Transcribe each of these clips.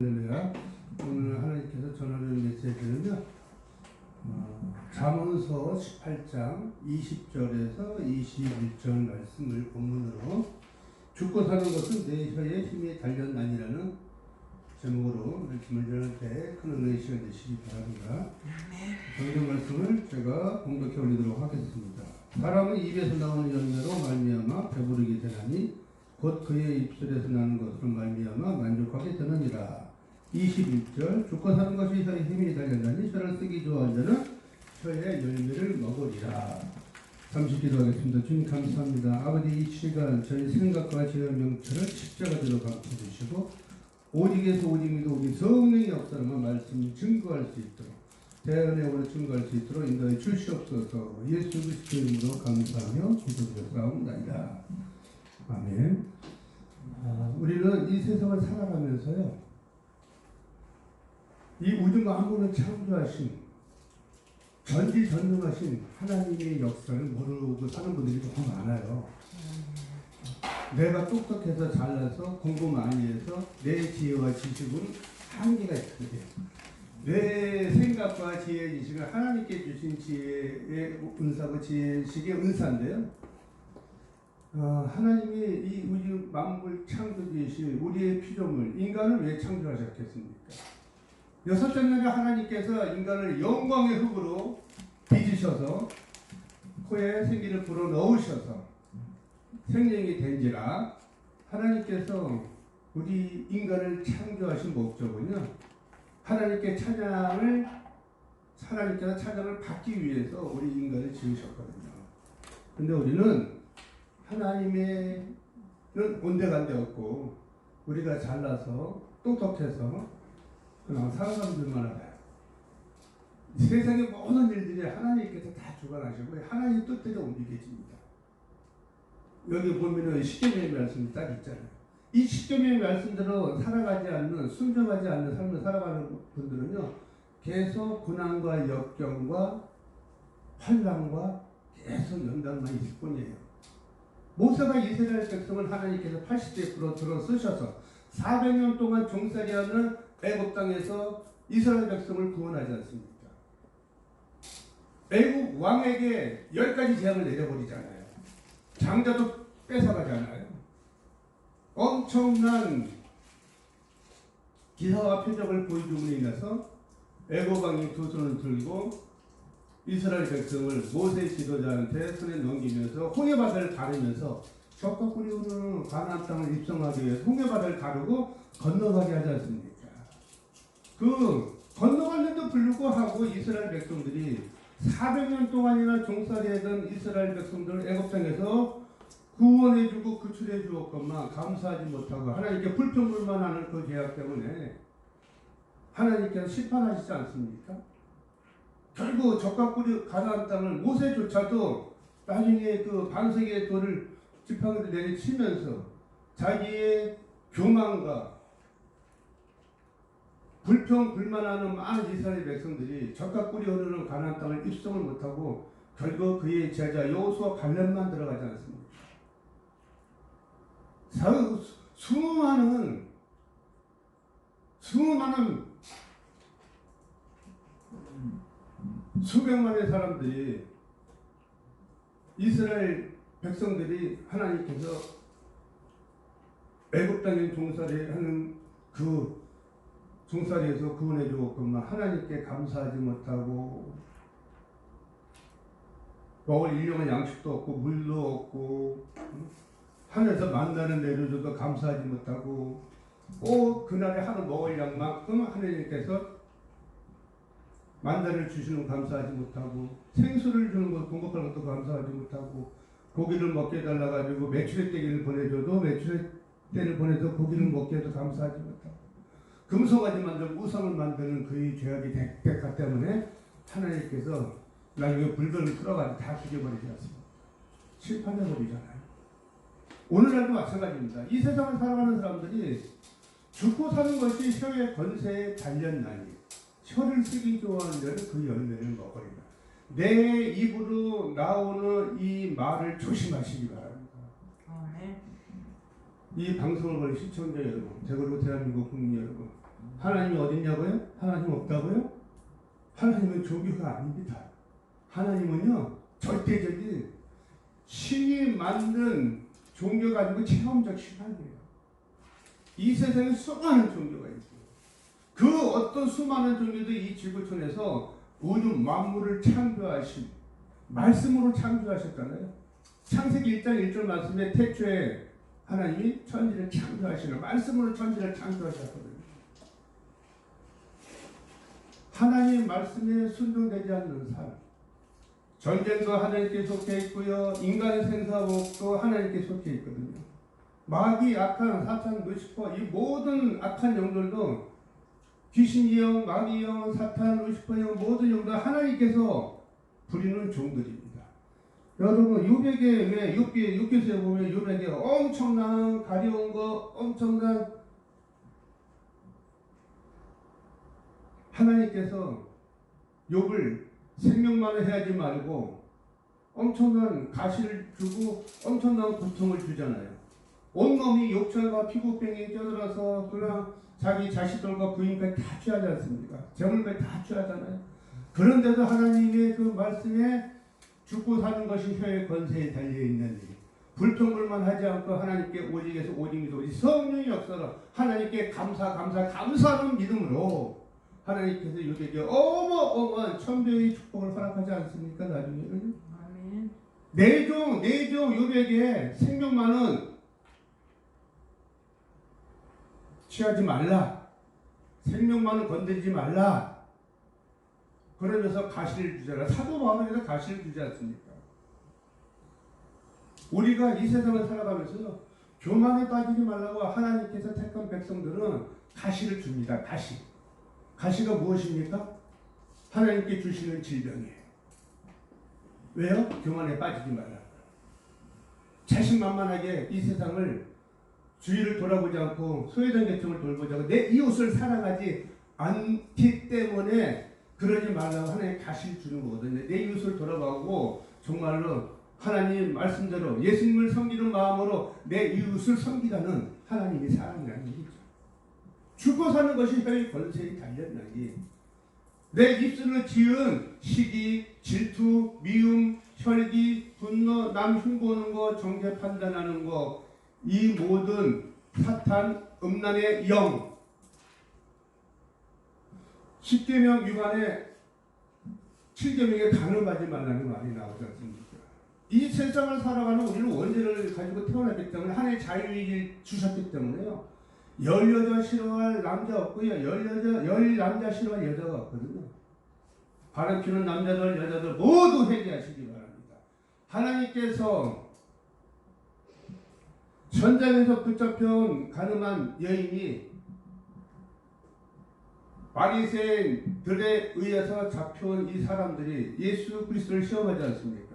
할렐루야. 오늘 하나님께서 전하는 메시지는요, 잠언서 18장 20절에서 21절 말씀을 본문으로 죽고 사는 것은 내 혀의 힘이 달렸나니라는 제목으로 말씀을 전할 큰 은혜의 시간 되시기 바랍니다. 성경 말씀을 제가 공독해 올리도록 하겠습니다. 사람은 입에서 나오는 열매로 말미암아 배부르게 되나니 곧 그의 입술에서 나는 것으로 말미암아 만족하게 되느니라. 21절 죽고 사는 것이 혀의 힘이 달렸나니 혀를 쓰기 좋아하는 자는 혀의 열매를 먹으리라. 잠시 기도하겠습니다. 주님 감사합니다. 아버지, 이 시간 저희 생각과 저희 명철을 십자가대로 감춰주시고 오직에서 오직 믿어 우리 성령의 역사로만 말씀 증거할 수 있도록 대언행으로 증거할 수 있도록 인도해 주시옵소서. 예수 그리스도의 이름으로 감사하며 기도드렸사옵나이다. 아멘. 우리는 이 세상을 살아가면서요, 이 우주 만물을 창조하신 전지전능하신 하나님의 역사를 모르고 사는 분들이 너무 많아요. 내가 똑똑해서 잘나서 공부 많이 해서 내 지혜와 지식은 한계가 있거든요. 내 생각과 지혜의 지식은 하나님께 주신 지혜의 은사고 지혜식의 은사인데요. 하나님이 이 우주 만물 창조주이신 우리의 피조물 인간을 왜 창조하셨겠습니까? 여섯째 날에 하나님께서 인간을 영광의 흙으로 빚으셔서 코에 생기를 불어넣으셔서 생명이 된지라. 하나님께서 우리 인간을 창조하신 목적은요, 하나님께서 찬양을 받기 위해서 우리 인간을 지으셨거든요. 근데 우리는 하나님의는 온데간데 없고 우리가 잘나서 똑똑해서 그냥 살아가는 줄만 알아요. 세상의 모든 일들이 하나님께서 다 주관하시고 하나님 뜻대로 움직여집니다. 여기 보면은 십계명의 말씀이 딱 있잖아요. 이 십계명의 말씀대로 살아가지 않는, 순종하지 않는 삶을 살아가는 분들은요, 계속 고난과 역경과 환난과 계속 연단만 있을 뿐이에요. 모세가 이스라엘 백성을 하나님께서 80대 들어 쓰셔서 400년 동안 종살이하는 애굽 땅에서 이스라엘 백성을 구원하지 않습니까? 애굽 왕에게 10가지 재앙을 내려버리잖아요. 장자도 뺏어가잖아요. 엄청난 기사와 표적을 보여줌으로 인해서 애굽 왕이 두 손을 들고 이스라엘 백성을 모세 지도자한테 손에 넘기면서 홍해바다를 가르면서 적과 꿀이 흐르는 가나안 땅을 입성하기 위해서 홍해바다를 가르고 건너가게 하지 않습니까? 그 건너갔는데도 불구하고 이스라엘 백성들이 400년 동안이나 종살이하던 이스라엘 백성들을 애굽 땅에서 구원해주고 구출해 주었건만 감사하지 못하고 하나님께 불평불만하는 그 계약 때문에 하나님께서 심판하시지 않습니까? 결국 적과 꿀이 가나안 땅을 모세조차도 나중에 그 반석의 돌을 지팡이를 내리치면서 자기의 교만과 불평불만하는 많은 이스라엘 백성들이 적과 꿀이 흐르는 가나안 땅을 입성을 못하고 결국 그의 제자 여호수아 갈렙만 들어가지 않습니다. 수많은 수백만의 사람들이 이스라엘 백성들이 하나님께서 애굽 땅에 종살이하는 그 종살이에서 구원해 주었건만 하나님께 감사하지 못하고 먹을 일용할 양식도 없고 물도 없고 하늘에서 만나는 내려줘도 감사하지 못하고 꼭 그날에 하루 먹을 양만큼 하나님께서 만나를 주시는 감사하지 못하고 생수를 주는 것 공급하는 것도 감사하지 못하고 고기를 먹게 해달라 가지고 메추리 떼기를 보내줘도 메추리 떼를 보내서 고기를 먹게 해도 감사하지 못하고 금송아지 만들고 우상을 만드는 그의 죄악이 대가 때문에 하나님께서 나중에 불변을 풀어가지고 다 죽여버리지 않습니다. 심판해버리잖아요. 오늘날도 마찬가지입니다. 이 세상을 살아가는 사람들이 죽고 사는 것이 혀의 권세에 달렸나니 혀를 쓰기 좋아하는 자는 그 열매를 먹으리라. 내 입으로 나오는 이 말을 조심하시기 바랍니다. 이 방송을 보는 시청자 여러분, 그리고 대한민국 국민 여러분, 하나님이 어딨냐고요? 하나님 없다고요? 하나님은 종교가 아닙니다. 하나님은요 절대적인 신이 만든 종교가 아니고 체험적 신앙이에요. 이 세상에 수많은 종교가 있어요. 그 어떤 수많은 종교도 이 지구촌에서 우주 만물을 창조하신 말씀으로 창조하셨잖아요. 창세기 1장 1절 말씀에 태초에 하나님이 천지를 창조하시는 말씀으로 천지를 창조하셨거든요. 하나님 말씀에 순종되지 않는 삶, 전쟁도 하나님께 속해 있고요, 인간의 생사복도 하나님께 속해 있거든요. 마귀, 악한, 사탄, 루시퍼, 이 모든 악한 영들도 귀신의 영, 마귀의 영, 사탄, 루시퍼의 영, 모든 영들 하나님께서 부리는 종들입니다. 여러분 요백에 왜 욥기서에 보면 요백에 엄청난 가려운 거, 엄청난 하나님께서 욥을 생명만을 해야지 말고 엄청난 가시를 주고 엄청난 고통을 주잖아요. 온몸이 욕철과 피부병이 쪄들어서 그냥 자기 자식들과 부인까지 다 취하지 않습니까? 재물까지 다 취하잖아요. 그런데도 하나님의 그 말씀에 죽고 사는 것이 혀의 권세에 달려있는 일, 불평불만하지 않고 하나님께 오직에서 오직 믿어 성령의 역사로 하나님께 감사하는 믿음으로 하나님께서 욥에게 어마어마한 천배의 축복을 허락하지 않습니까? 나중에는 아멘. 내종 욥에게 생명만은 취하지 말라, 생명만은 건드리지 말라. 그러면서 가시를 주잖아. 사도 바울에서 가시를 주지 않습니까? 우리가 이 세상을 살아가면서 교만에 빠지지 말라고 하나님께서 택한 백성들은 가시를 줍니다. 가시가 무엇입니까? 하나님께 주시는 질병이에요. 왜요? 교만에 빠지지 말라. 자신만만하게 이 세상을 주위를 돌아보지 않고 소외된 계층을 돌보지 않고 내 이웃을 사랑하지 않기 때문에 그러지 말라고 하나님 가시를 주는 거거든요. 내 이웃을 돌아보고 정말로 하나님 말씀대로 예수님을 섬기는 마음으로 내 이웃을 섬기라는 하나님의 사랑이라는 얘기죠. 죽고 사는 것이 혀의 권세에 달렸나니 내 입술을 지은 시기, 질투, 미움, 혈기, 분노, 남 흉보는 거, 정죄 판단하는 거, 이 모든 사탄, 음란의 영, 10계명 위반에 7계명에 간음하지 말라는 말이 나오지 않습니까? 이 세상을 살아가는 우리는 원죄를 가지고 태어났기 때문에 하나님의 자유를 주셨기 때문에요. 열 여자 싫어할 남자 없고요. 열 남자 싫어할 여자가 없거든요. 바람 피는 남자들 여자들 모두 회개하시기 바랍니다. 하나님께서 전장에서 붙잡혀온 가늠한 여인이 바리새인들에 의해서 잡혀온 이 사람들이 예수 그리스도를 시험하지 않습니까?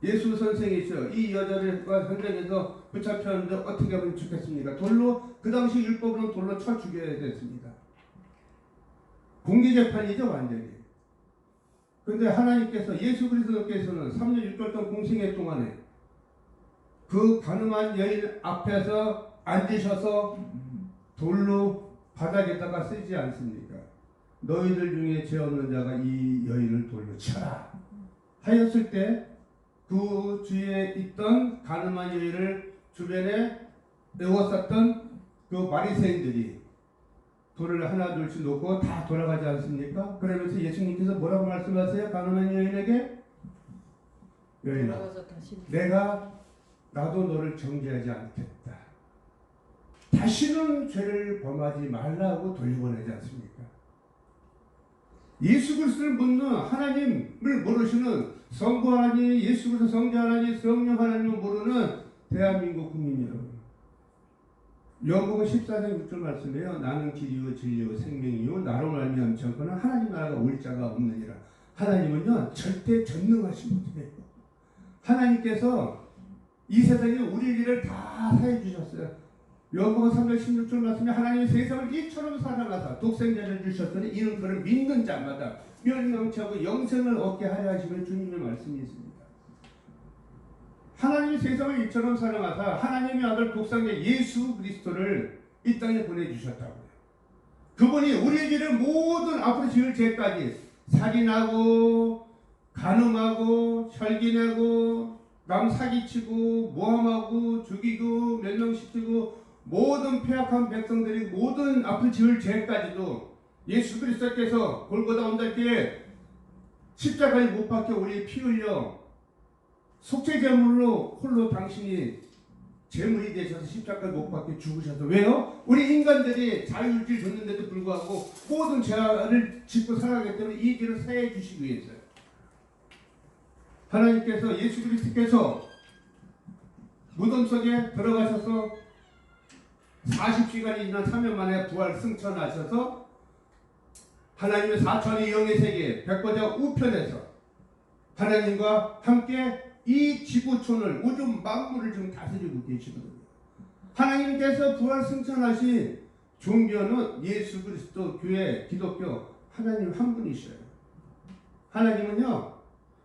예수 선생이시여 이 여자들과 현장에서 붙잡혔는데 어떻게 하면 좋겠습니까? 돌로, 그 당시 율법으로는 돌로 쳐 죽여야 됐습니다. 공개재판이죠 완전히. 그런데 하나님께서 예수 그리스도께서는 3년 6개월 동안 공생애 동안에 그 가늠한 여인 앞에서 앉으셔서 돌로 바닥에다가 쓰지 않습니까? 너희들 중에 죄 없는 자가 이 여인을 돌로 쳐라 하였을 때 그 주위에 있던 가늠한 여인을 주변에 에워쌌던 그 바리새인들이 돌을 하나 둘씩 놓고 다 돌아가지 않습니까? 그러면서 예수님께서 뭐라고 말씀하세요? 가늠한 여인에게 여인아 나도 너를 정죄하지 않겠다. 다시는 죄를 범하지 말라고 돌려보내지 않습니까? 예수 그리스도를 묻는 하나님을 모르시는 성부 하나님, 예수 그리스도 성자 하나님, 성령 하나님을 모르는 대한민국 국민 여러분. 요한복음 14장 6절 말씀이에요. 나는 길이요 진리요 생명이요 나로 말미암지 않고는 하나님 나라가 올 자가 없느니라. 하나님은요 절대 전능하신 분이에요. 하나님께서 이 세상에 우리 일을 다 사해 주셨어요. 요한복음 3장 16절 말씀에 하나님이 세상을 이처럼 사랑하사 독생자를 주셨더니 이는 그를 믿는 자마다 멸망치 않고 영생을 얻게 하려 하시는 주님의 말씀이 있습니다. 하나님이 세상을 이처럼 사랑하사 하나님의 아들 독생자 예수 그리스도를 이 땅에 보내주셨다고요. 그분이 우리에게 모든 앞으로 지을 죄까지 살인하고 간음하고 혈기내고 남 사기치고 모함하고 죽이고 멸망시키고 모든 폐악한 백성들이 모든 앞으로 지을 죄까지도 예수 그리스도께서 골고다 온달 때에 십자가에 못 박혀 우리 피 흘려 속죄제물로 홀로 당신이 제물이 되셔서 십자가에 못 박혀 죽으셔서 왜요? 우리 인간들이 자유를 줬는데도 불구하고 모든 죄를 짓고 살아가기 때문에 이 죄를 사해 주시기 위해서요. 하나님께서 예수 그리스도께서 무덤 속에 들어가셔서 40시간이 지난 3년 만에 부활 승천하셔서 하나님의 사천의 영의 세계 백보자 우편에서 하나님과 함께 이 지구촌을 우주 만물을 지금 다스리고 계시거든요. 하나님께서 부활 승천하신 종교는 예수 그리스도 교회 기독교 하나님 한 분이셔요. 하나님은요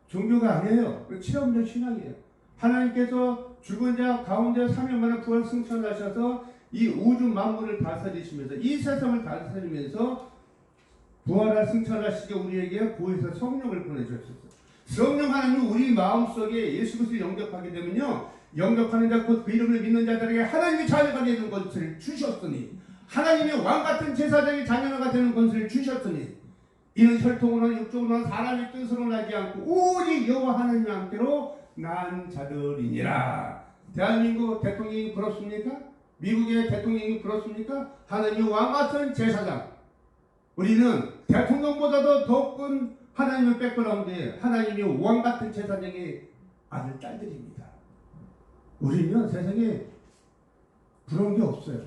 종교가 아니에요. 체험적 신앙이에요. 하나님께서 죽은 자 가운데 3년 만에 부활 승천하셔서 이 우주 만물을 다스리시면서 이 세상을 다스리면서 부활할 승천하시게 우리에게 보혜사 성령을 보내주셨어요. 성령 하나님은 우리 마음속에 예수 그리스도를 영접하게 되면요 영접하는 자 곧 그 이름을 믿는 자들에게 하나님의 자녀가 되는 것을 주셨으니 하나님의 왕같은 제사장의 자녀가 되는 것을 주셨으니 이는 혈통으로나 육적으로나 사람의 뜻으로 나지 않고 오직 여호와 하나님 함께로 난 자들이니라. 대한민국 대통령이 부럽습니까? 미국의 대통령이 부럽습니까? 하나님의 왕같은 제사장. 우리는 대통령보다도 더 큰 하나님의 백그라운드에 하나님의 왕같은 제사장의 아들 딸들입니다. 우리는 세상에 부러운 게 없어요.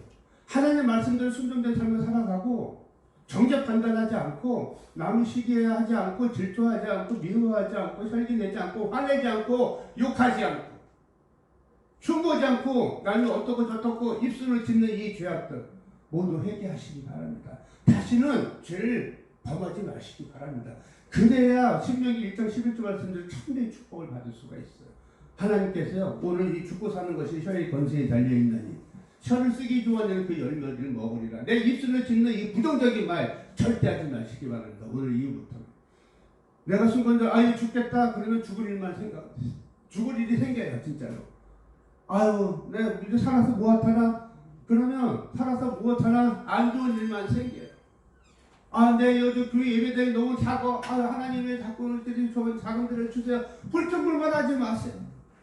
하나님의 말씀대로 순종된 삶을 살아가고 정죄 판단하지 않고 남을 시기하지 않고 질투하지 않고 미워하지 않고 혈기내지 않고 화내지 않고 욕하지 않고 흉보지 않고 나는 어떻고 저떻고 입술을 짓는 이 죄악들 모두 회개하시기 바랍니다. 다시는 죄를 범하지 마시기 바랍니다. 그래야 신명기 1장 11절 말씀대로 천대의 축복을 받을 수가 있어요. 하나님께서요 오늘 이 죽고 사는 것이 혀의 권세에 달려있나니 혀를 쓰기 좋아하는 그 열매를 먹으리라. 내 입술을 짓는 이 부정적인 말 절대 하지 마시기 바랍니다. 오늘 이후부터 내가 순간적으로 아유 죽겠다 그러면 죽을 일만 생각하세요. 죽을 일이 생겨요 진짜로. 아유 내가 이제 살아서 무엇하나 그러면 살아서 무엇하나 안 좋은 일만 생겨요. 아, 내 요즘 교회 예배당이 너무 작아. 아, 하나님 왜 자꾸 우리들이 좋은 자금들을 주세요. 불평불만하지 마세요.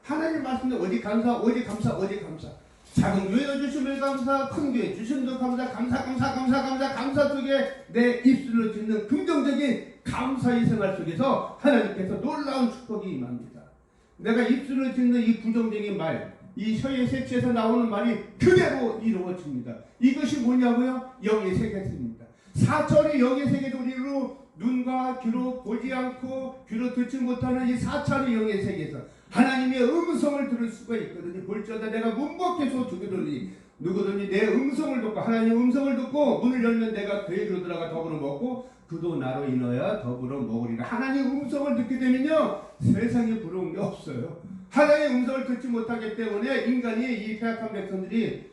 하나님 말씀에 오직 감사, 오직 감사, 오직 감사. 작은 교회도 주시면 감사, 큰 교회 주심도 감사, 감사 속에 내 입술로 짓는 긍정적인 감사의 생활 속에서 하나님께서 놀라운 축복이 임합니다. 내가 입술로 짓는 이 부정적인 말, 이 혀의 색채에서 나오는 말이 그대로 이루어집니다. 이것이 뭐냐고요? 영의 세계입니다. 사천의 영의 세계도 우리로 눈과 귀로 보지 않고 귀로 듣지 못하는 이 사천의 영의 세계에서 하나님의 음성을 들을 수가 있거든요. 볼지어다 내가 문밖에서 두드리니 누구든지 내 음성을 듣고 하나님의 음성을 듣고 문을 열면 내가 그에게로 들어가 더불어 먹고 그도 나로 인하여 더불어 먹으리라. 하나님의 음성을 듣게 되면요 세상에 부러운 게 없어요. 하나님의 음성을 듣지 못하기 때문에 인간이 이 폐악한 백성들이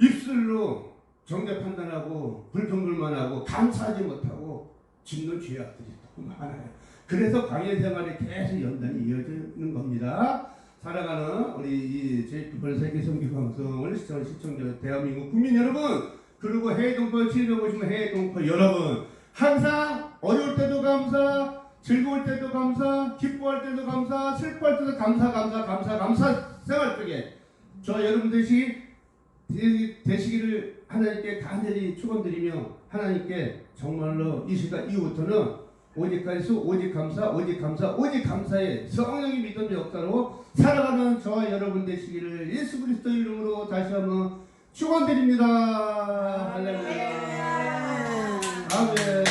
입술로 정죄 판단하고 불평불만하고 감사하지 못하고 짓는 죄악들이 너무 많아요. 그래서 광야 생활이 계속 연단이 이어지는 겁니다. 살아가는 우리 이 제9번 세계 선교 방송을 시청자 대한민국 국민 여러분 그리고 해외 동포 750만 해외 동포 여러분 항상 어려울 때도 감사 즐거울 때도 감사 기뻐할 때도 감사 슬퍼할 때도 감사 생활 속에 저 여러분 되시기를 하나님께 간절히 축원드리며 하나님께 정말로 이 시간 이후부터는 오직 갈수 오직 감사의 성령의 믿음의 역사로 살아가는 저와 여러분 되시기를 예수 그리스도 이름으로 다시 한번 축원드립니다. 할렐루야. 아멘.